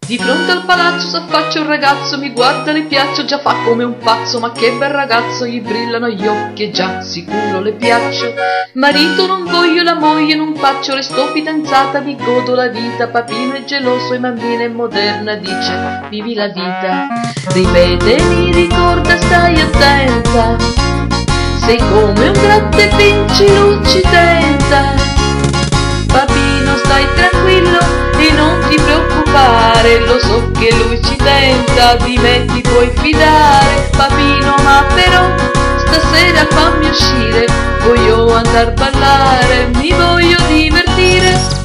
Di fronte al palazzo s'affaccia un ragazzo, mi guarda, le piaccio, già fa come un pazzo, ma che bel ragazzo, gli brillano gli occhi e già sicuro le piaccio. Marito non voglio, la moglie non faccio, resto fidanzata, mi godo la vita, papino è geloso e bambina è moderna, dice vivi la vita. Ripete, mi ricorda, stai attenta, sei come un gratte vinci l'uccidenta. Papino stai tranquillo e non ti preoccupare, lo so che lui ci tenta, di me ti puoi fidare. Papino, ma però stasera fammi uscire, voglio andar a ballare, mi voglio divertire.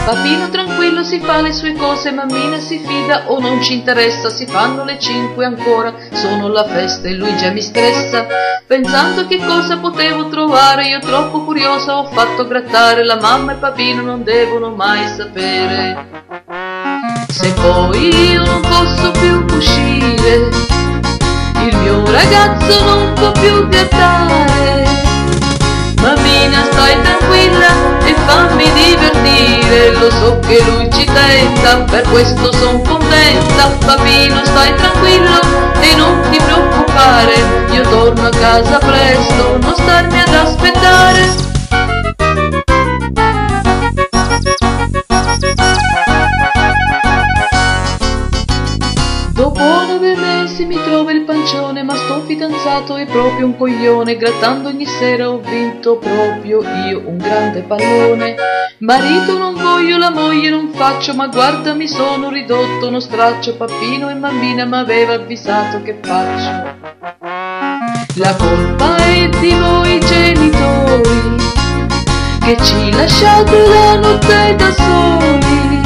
Papino tranquillo si fa le sue cose, mammina si fida o non ci interessa, si fanno le 5 ancora, sono alla festa e lui già mi stressa. Pensando che cosa potevo trovare, io troppo curiosa ho fatto grattare, la mamma e papino non devono mai sapere. Se poi io non posso più uscire, il mio ragazzo non può più grattare, mammina stai tranquilla e fammi divertire, lo so che lui ci tenta, per questo son contenta. Papino stai tranquillo e non ti preoccupare, io torno a casa presto, non starmi ad aspettare. Dopo 9 mesi mi trova il pancione, ma sto fidanzato è proprio un coglione, grattando ogni sera ho vinto proprio io un grande pallone. Marito non voglio, la moglie non faccio, ma guarda mi sono ridotto uno straccio, papino e mammina m'aveva avvisato, che faccio? La colpa è di voi genitori, che ci lasciate la notte da soli.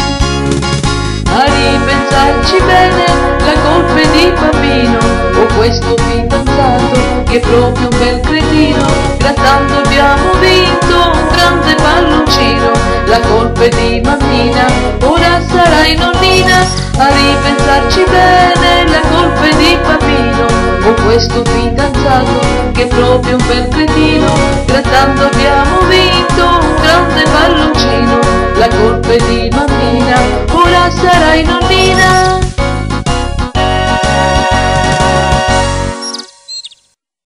A ripensarci bene, la colpa è di papino, o questo fidanzato che è proprio un bel cretino, grattando abbiamo vinto un grande palloncino. La colpa è di mammina, ora sarai nonnina. A ripensarci bene, la colpa è di papino, o questo fidanzato che è proprio un bel cretino, grattando abbiamo vinto un grande palloncino. La colpa è di mammina, ora sarai nonnina.